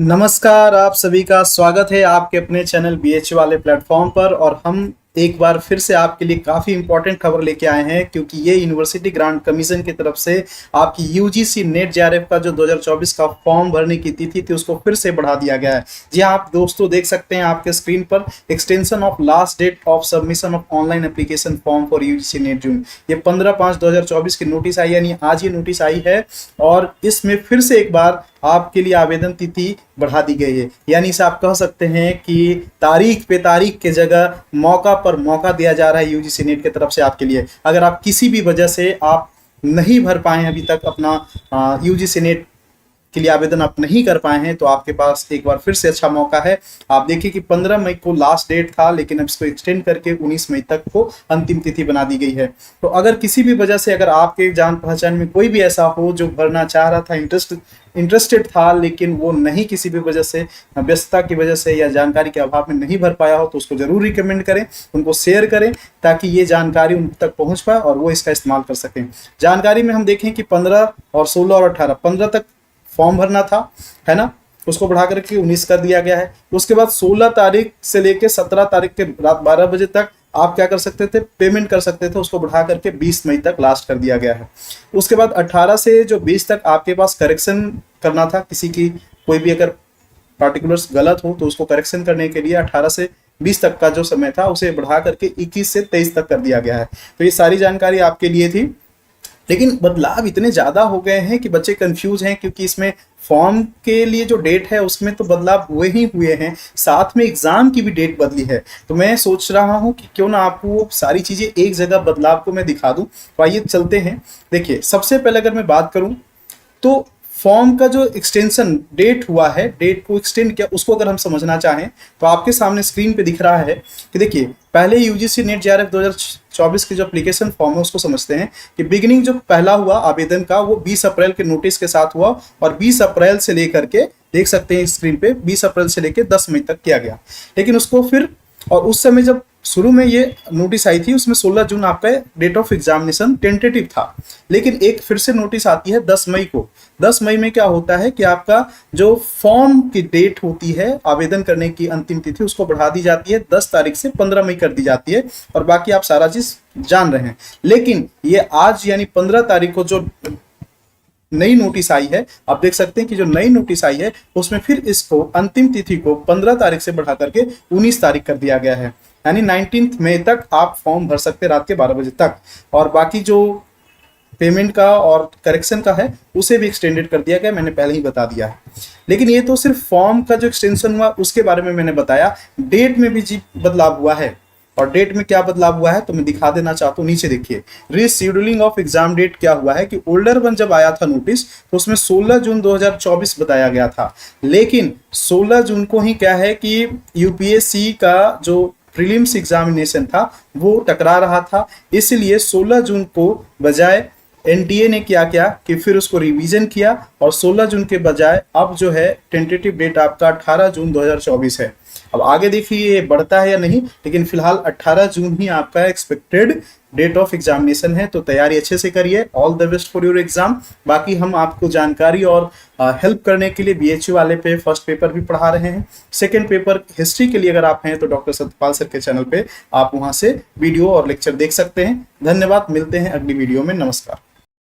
नमस्कार, आप सभी का स्वागत है आपके अपने चैनल बीएचयू वाले प्लेटफॉर्म पर। और हम एक बार फिर से आपके लिए काफ़ी इंपॉर्टेंट खबर लेके आए हैं, क्योंकि ये यूनिवर्सिटी ग्रांट कमीशन की तरफ से आपकी यूजीसी नेट जेआरएफ का जो 2024 का फॉर्म भरने की तिथि थी उसको फिर से बढ़ा दिया गया है। जी हाँ, आप दोस्तों देख सकते हैं आपके स्क्रीन पर extension of last date of submission of online application form for UGC NET June. ये 15/5/2024 की नोटिस आई, यानी आज ये नोटिस आई है और इसमें फिर से एक बार आपके लिए आवेदन तिथि बढ़ा दी गई है। यानी इसे आप कह सकते हैं कि तारीख पे तारीख के जगह मौका पर मौका दिया जा रहा है यूजीसी नेट की तरफ से आपके लिए। अगर आप किसी भी वजह से आप नहीं भर पाए अभी तक अपना यूजीसी नेट के लिए आवेदन आप नहीं कर पाए हैं, तो आपके पास एक बार फिर से अच्छा मौका है। आप देखिए कि 15 मई को लास्ट डेट था, लेकिन अब इसको एक्सटेंड करके 19 मई तक को अंतिम तिथि बना दी गई है। तो अगर किसी भी वजह से अगर आपके जान पहचान में कोई भी ऐसा हो जो भरना चाह रहा था, इंटरेस्टेड था, लेकिन वो नहीं किसी भी वजह से, व्यस्तता की वजह से या जानकारी के अभाव में नहीं भर पाया हो, तो उसको जरूर रिकमेंड करें, उनको शेयर करें, ताकि ये जानकारी उन तक पहुंच पाए और वो इसका इस्तेमाल कर सकें। जानकारी में हम देखें कि 15 और 16 और 18, 15 तक फॉर्म भरना था, है ना, उसको बढ़ा करके 19 कर दिया गया है। उसके बाद 16 तारीख से लेकर 17 तारीख के रात 12 बजे तक आप क्या कर सकते थे, पेमेंट कर सकते थे, उसको बढ़ा करके 20 मई तक लास्ट कर दिया गया है। उसके बाद 18 से जो 20 तक आपके पास करेक्शन करना था, किसी की कोई भी अगर पार्टिकुलर्स गलत हो तो उसको करेक्शन करने के लिए 18 से 20 तक का जो समय था उसे बढ़ा करके 21 से 23 तक कर दिया गया है। तो ये सारी जानकारी आपके लिए थी, लेकिन बदलाव इतने ज़्यादा हो गए हैं कि बच्चे कंफ्यूज हैं, क्योंकि इसमें फॉर्म के लिए जो डेट है उसमें तो बदलाव हुए ही हुए हैं, साथ में एग्जाम की भी डेट बदली है। तो मैं सोच रहा हूं कि क्यों ना आपको सारी चीज़ें एक जगह बदलाव को मैं दिखा दूं। तो आइए चलते हैं। देखिए, सबसे पहले अगर मैं बात करूं तो फॉर्म का जो एक्सटेंशन डेट हुआ है, डेट को एक्सटेंड किया, उसको अगर हम समझना चाहें तो आपके सामने स्क्रीन पे दिख रहा है कि देखिए, पहले यूजीसी नेट जेआरएफ 2024 की जो एप्लीकेशन फॉर्म है उसको समझते हैं कि बिगिनिंग जो पहला हुआ आवेदन का वो 20 अप्रैल के नोटिस के साथ हुआ, और 20 अप्रैल से लेकर के देख सकते हैं स्क्रीन पे 20 अप्रैल से लेकर 10 मई तक किया गया। लेकिन उसको फिर, और उस समय जब शुरू में ये नोटिस आई थी उसमें 16 जून आपका डेट ऑफ एग्जामिनेशन टेंटेटिव था, लेकिन एक फिर से नोटिस आती है 10 मई को। 10 मई में क्या होता है कि आपका जो फॉर्म की डेट होती है आवेदन करने की अंतिम तिथि, उसको बढ़ा दी जाती है 10 तारीख से 15 मई कर दी जाती है, और बाकी आप सारा चीज जान रहे हैं। लेकिन ये आज यानी 15 तारीख को जो नई नोटिस आई है, आप देख सकते हैं कि जो नई नोटिस आई है उसमें फिर इसको अंतिम तिथि को 15 तारीख से बढ़ा करके 19 तारीख कर दिया गया है। यानी 19 मई तक आप फॉर्म भर सकते हैं रात के 12 बजे तक, और बाकी जो पेमेंट का और करेक्शन का है उसे भी एक्सटेंडेड कर दिया गया, मैंने पहले ही बता दिया है। लेकिन ये तो सिर्फ फॉर्म का जो एक्सटेंशन हुआ उसके बारे में मैंने बताया। डेट में भी जी बदलाव हुआ है, और डेट में क्या बदलाव हुआ है तो मैं दिखा देना चाहता हूँ। नीचे देखिए, रीशेड्यूलिंग ऑफ एग्जाम डेट क्या हुआ है कि ओल्डर वन जब आया था नोटिस तो उसमें 16 जून 2024 बताया गया था, लेकिन 16 जून को ही क्या है कि यूपीएससी का जो प्रीलिम्स एग्जामिनेशन था वो टकरा रहा था, इसलिए 16 जून को बजाय एनटीए ने क्या किया कि फिर उसको रिवीजन किया, और 16 जून के बजाय अब जो है टेंटेटिव डेट आपका 18 जून 2024 है। अब आगे देखिए ये बढ़ता है या नहीं, लेकिन फिलहाल 18 जून ही आपका एक्सपेक्टेड डेट ऑफ एग्जामिनेशन है। तो तैयारी अच्छे से करिए। All the best for your exam. बाकी हम आपको जानकारी और हेल्प करने के लिए बीएचयू वाले पे फर्स्ट पेपर भी पढ़ा रहे हैं। सेकंड पेपर हिस्ट्री के लिए अगर आप हैं तो डॉक्टर सत्यपाल सर के चैनल पे आप वहां से वीडियो और लेक्चर देख सकते हैं। धन्यवाद, मिलते हैं अगली वीडियो में। नमस्कार।